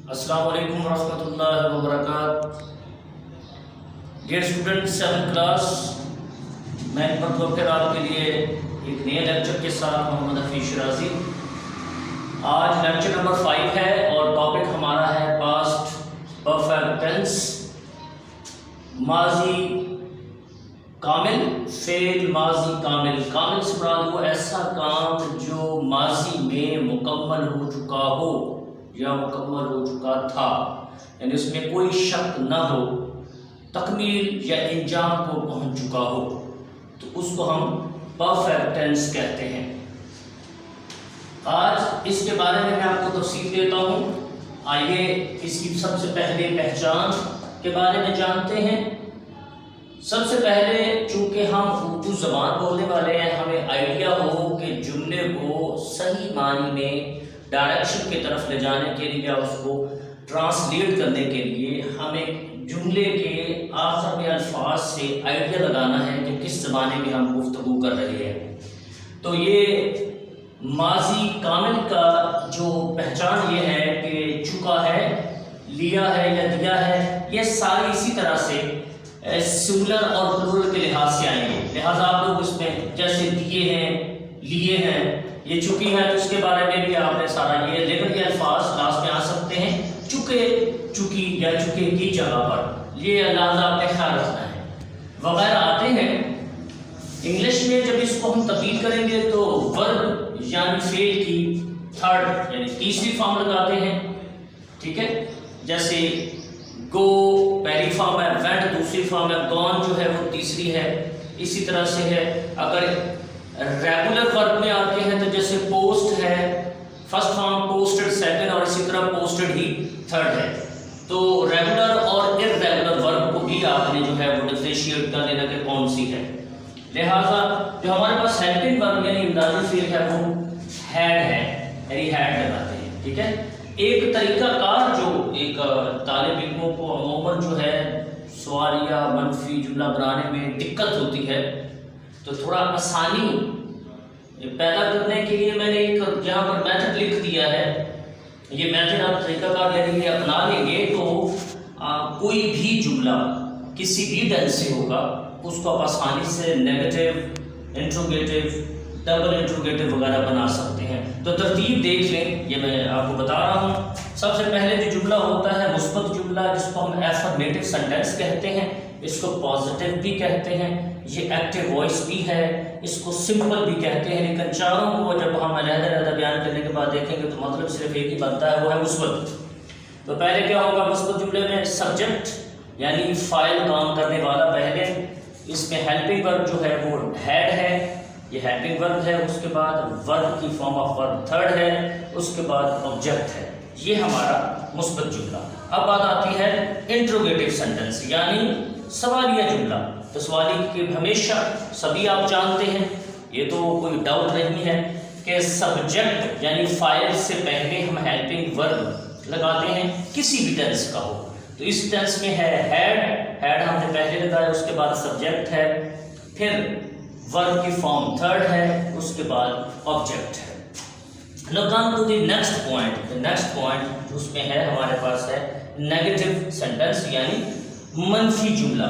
السلام علیکم ورحمۃ اللہ وبرکاتہ۔ ڈیئر اسٹوڈنٹ 7 کلاس، میں ایک مرتبہ پھر آپ کے لیے ایک نئے لیکچر کے ساتھ محمد حفیظ شرازی۔ آج لیکچر نمبر 5 ہے اور ٹاپک ہمارا ہے پاسٹ پرفیکٹ ٹینس، ماضی کامل، فعل ماضی کامل۔ کامل سے مراد وہ ایسا کام جو ماضی میں مکمل ہو چکا ہو یا مکمل ہو چکا تھا، یعنی اس میں کوئی شک نہ ہو، تکمیل یا انجام کو پہنچ چکا ہو، تو اس کو ہم پرفیکٹ ٹینس کہتے ہیں۔ آج اس کے بارے میں آپ کو تفصیل دیتا ہوں۔ آئیے اس کی سب سے پہلے پہچان کے بارے میں جانتے ہیں۔ سب سے پہلے چونکہ ہم اردو زبان بولنے والے ہیں، ہمیں آئیڈیا ہو کہ جملے کو صحیح معنی میں ڈائریکشن کی طرف لے جانے کے لیے یا اس کو ٹرانسلیٹ کرنے کے لیے ہمیں جملے کے آخر میں الفاظ سے آئیڈیا لگانا ہے کہ کس زمانے میں ہم گفتگو کر رہے ہیں۔ تو یہ ماضی کامل کا جو پہچان یہ ہے کہ چکا ہے، لیا ہے یا دیا ہے، یہ ساری اسی طرح سے سنگولر اور پلورل کے لحاظ سے آئیں گے۔ لہٰذا آپ لوگ اس میں جیسے دیے ہیں، لیے ہیں، یہ چکی ہے تو اس کے بارے میں بھی آپ نے سارا یہ لیبل کے الفاظ لاسٹ میں آ سکتے ہیں، چکے، چکی یا چکے کی جگہ پر، یہ لہٰذا آپ نے خیال رکھنا ہے وغیرہ آتے ہیں۔ انگلش میں جب اس کو ہم تبدیل کریں گے تو ورب یعنی فعل کی تھرڈ یعنی تیسری فارم لگاتے ہیں، ٹھیک ہے؟ جیسے گو پہلی فارم ہے، وینٹ دوسری فارم ہے، گون جو ہے وہ تیسری ہے۔ اسی طرح سے ہے اگر ریگولر ورب میں آتے ہیں تو جیسے پوسٹ ہے فرسٹ فارم، پوسٹڈ سیکنڈ، اور اسی طرح پوسٹڈ ہی تھرڈ ہے۔ تو ریگولر اور ارریگولر ورب کو بھی آپ نے جو ہے وہ ڈفرینشیٹ کر لینا کہ کون سی ہے۔ لہٰذا جو ہمارے پاس ہیلپنگ ورب یعنی امدادی فعل ہے وہ ہیڈ ہے، یعنی ہیڈ لگاتے ہیں، ٹھیک ہے؟ ایک طریقہ کار جو ایک طالب علموں کو عموماً جو ہے سوال یا منفی جملہ بنانے میں دقت ہوتی ہے، تو تھوڑا آسانی پیدا کرنے کے لیے میں نے ایک یہاں پر میتھڈ لکھ دیا ہے۔ یہ میتھڈ آپ طریقہ کار لے لیے اپنا لیں گے تو کوئی بھی جملہ کسی بھی ٹینس سے ہوگا اس کو آپ آسانی سے نیگیٹو، انٹروگیٹو، ڈبل انٹروگیٹو وغیرہ بنا سکتے ہیں۔ تو ترتیب دیکھ لیں، یہ میں آپ کو بتا رہا ہوں۔ سب سے پہلے جو جملہ ہوتا ہے مثبت جملہ، جس کو ہم افرمیٹو سینٹینس کہتے ہیں، اس کو پازیٹیو بھی کہتے ہیں، یہ ایکٹیو وائس بھی ہے، اس کو سمپل بھی کہتے ہیں، لیکن چاروں کو جب ہم علیحدہ بیان کرنے کے بعد دیکھیں گے تو مطلب صرف ایک ہی بنتا ہے، وہ ہے مثبت۔ تو پہلے کیا ہوگا مثبت جملے میں؟ سبجیکٹ یعنی فاعل کام کرنے والا پہلے، اس میں ہیلپنگ ورب جو ہے وہ ہیڈ ہے، یہ ہیلپنگ ورب ہے، اس کے بعد ورب کی فارم آف ورب تھرڈ ہے، اس کے بعد آبجیکٹ ہے، یہ ہمارا مثبت جملہ۔ اب بات آتی ہے انٹروگیٹو سینٹینس یعنی سوالیہ جملہ۔ تو سوالی کے ہمیشہ سبھی آپ جانتے ہیں، یہ تو کوئی ڈاؤٹ نہیں ہے کہ سبجیکٹ یعنی فاعل سے پہلے ہم ہیلپنگ ورب لگاتے ہیں، کسی بھی ٹینس کا ہو۔ تو اس ٹینس میں ہے ہیڈ ہم نے پہلے لگایا، اس کے بعد سبجیکٹ ہے، پھر ورب کی فارم تھرڈ ہے، اس کے بعد آبجیکٹ ہے۔ Now come to the next point. The next point جو اس میں ہے ہمارے پاس ہے نیگیٹو سینٹینس یعنی منفی جملہ۔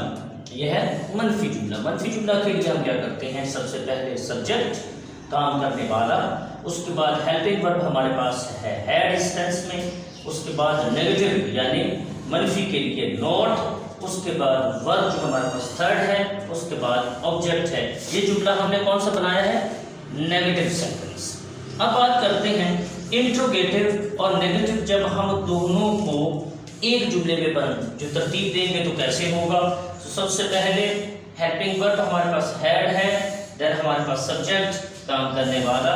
یہ ہے منفی جملہ۔ منفی جملہ کے لیے ہم کیا کرتے ہیں؟ سب سے پہلے سبجیکٹ کام کرنے والا، اس کے بعد ہیلپنگ ورب ہمارے پاس ہے ہیڈ اس ٹینس میں، اس کے بعد نیگیٹو یعنی منفی کے لیے نوٹ، اس کے بعد ورب جو ہمارے پاس تھرڈ ہے، اس کے بعد آبجیکٹ ہے۔ یہ جملہ ہم نے کون سا بنایا ہے؟ Negative sentence. اب بات کرتے ہیں انٹروگیٹو اور نیگیٹو، جب ہم دونوں کو ایک جملے میں جو ترتیب دیں گے تو کیسے ہوگا؟ تو سب سے پہلے ہیلپنگ ورب ہمارے پاس ہیڈ ہے، دین ہمارے پاس سبجیکٹ کام کرنے والا،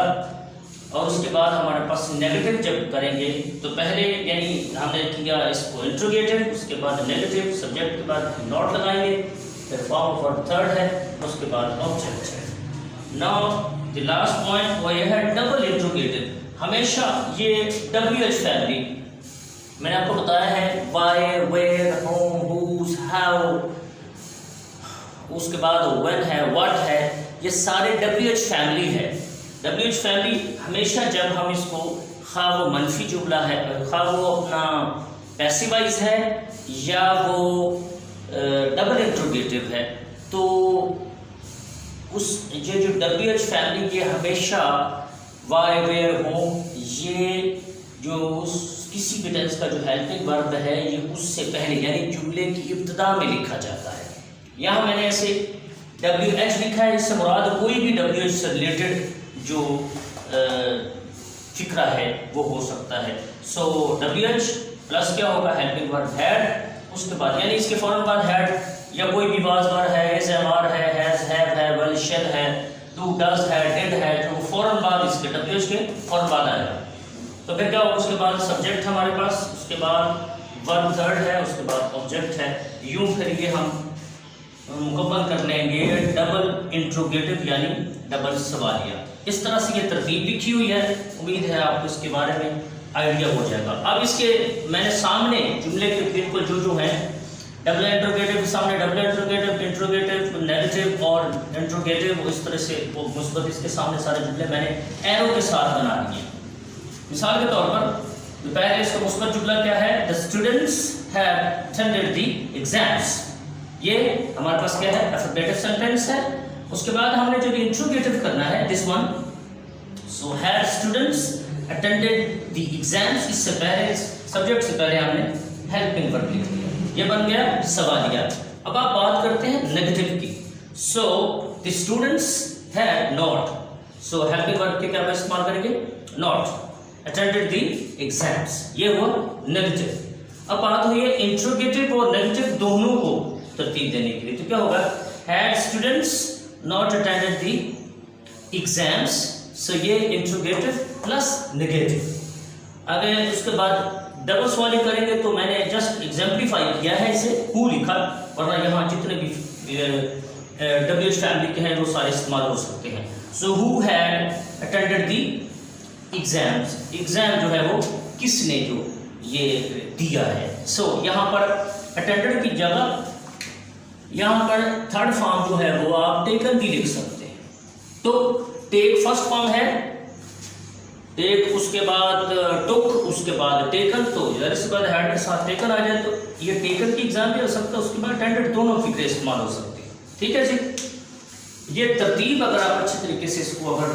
اور اس کے بعد ہمارے پاس نیگیٹو جب کریں گے تو پہلے یعنی ہم نے کیا اس کو انٹروگیٹو، اس کے بعد نیگیٹو، سبجیکٹ کے بعد ناٹ لگائیں گے، پھر فارم آف ورب تھرڈ ہے، اس کے بعد آبجیکٹ ہے۔ ناؤ دی لاسٹ پوائنٹ وہ یہ ہے ڈبل انٹروگیٹو۔ ہمیشہ یہ WH فیملی میں نے آپ کو بتایا ہے، why, where, whom, whose, how, اس کے بعد وین ہے، واٹ ہے، یہ سارے WH فیملی ہے۔ WH فیملی ہمیشہ جب ہم اس کو خواہ وہ منفی جملہ ہے، خواہ وہ اپنا پیسیوائز ہے یا وہ ڈبل انٹروگیٹو ہے، تو اس یہ جو ڈبلیو ایچ فیملی یہ ہمیشہ وائی ویئر ہوں، یہ جو کسی بھی ٹینس کا جو ہیلپنگ ورب ہے یہ اس سے پہلے یعنی جملے کی ابتدا میں لکھا جاتا ہے۔ یہاں میں نے ایسے ڈبلیو ایچ لکھا ہے، اس سے مراد کوئی بھی ڈبلیو ایچ سے ریلیٹڈ جو فکرہ ہے وہ ہو سکتا ہے۔ سو ڈبلیو ایچ پلس کیا ہوگا ہیلپنگ ورب ہیڈ، اس کے بعد یعنی اس کے فوراً بعد ہیڈ یا کوئی بھی واز ور ہے، از ایم آر ہے، ہیز ہیو ہے، ول شیل ہے، ڈو ڈز ہے، ڈڈ ہے، جو فوراً بعد اس کے ڈبلیو ایچ کے فوراً بعد آئے گا۔ تو پھر کیا ہوگا، اس کے بعد سبجیکٹ ہمارے پاس، اس کے بعد ورب تھرڈ ہے، اس کے بعد آبجیکٹ ہے۔ یوں پھر یہ ہم مکمل کر لیں گے ڈبل انٹروگیٹو یعنی ڈبل سوالیہ۔ اس طرح سے یہ ترتیب لکھی ہوئی ہے، امید ہے آپ کو اس کے بارے میں آئیڈیا ہو جائے گا۔ اب اس کے میں نے سامنے جملے کے بالکل جو ہیں ڈبل انٹروگیٹو کے سامنے ڈبل انٹروگیٹو، انٹروگیٹو، نیگیٹو اور انٹروگیٹو، اس طرح سے وہ مثبت اس کے سامنے سارے جملے میں نے ایرو کے ساتھ بنا دیے۔ مثال کے طور پر پہلے اس کا مثبت جملہ کیا ہے، the students have attended the exams، یہ ہمارے پاس کیا ہے افرمیٹو سینٹینس ہے۔ اس کے بعد ہم نے جو انٹروگیٹو کرنا ہے this one، so had students attended the exams، اس سے پہلے سبجیکٹ سے پہلے ہم نے ہیلپنگ ورب لکھ دیا، یہ بن گیا سوالیہ۔ اب آپ بات کرتے ہیں نیگیٹو کی، so the students had not، so helping ورب کے کیا استعمال کریں گے، not attended the exams، یہ ہوا نیگیٹو۔ اب بات ہوئی ہے انٹروگیٹو اور نیگیٹو دونوں کو ترتیب دینے کے لیے، تو کیا ہوگا had students not attended the exams، so یہ انٹروگیٹو پلس نیگیٹو۔ اگر اس کے بعد ڈبل سوالی کریں گے تو میں نے جسٹ ایگزامپلیفائی کیا ہے اسے ہو لکھا، ورنہ یہاں جتنے بھی ڈبلیو ایچ فیملی کے ہیں وہ سارے استعمال ہو سکتے ہیں۔ سو who had attended the exams، exam جو ہے وہ کس نے جو یہ دیا ہے۔ سو یہاں پر اٹینڈڈ کی جگہ یہاں پر تھرڈ فارم جو ہے وہ آپ ٹیکن بھی لکھ سکتے ہیں۔ تو ٹیک فرسٹ فارم ہے، ٹیک اس کے بعد ٹک، اس کے بعد ٹیکن، تو اس کے بعد ہیڈ کے ساتھ ٹیکن آ جائے تو یہ ٹیکن کی ایگزام بھی ہو سکتا ہے، اس کے بعد اٹینڈڈ دونوں فکرے استعمال ہو سکتے ہیں۔ ٹھیک ہے جی، یہ ترتیب اگر آپ اچھے طریقے سے اس کو اگر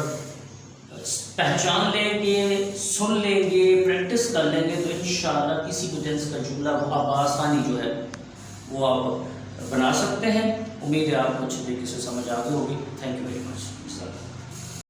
پہچان لیں گے، سن لیں گے، پریکٹس کر لیں گے تو انشاءاللہ کسی بھی ٹینس کا جملہ وہ آپ آسانی جو ہے وہ آپ بنا سکتے ہیں۔ امید ہے آپ کو اچھے طریقے سے سمجھ آ گئی ہوگی۔ Thank you very much.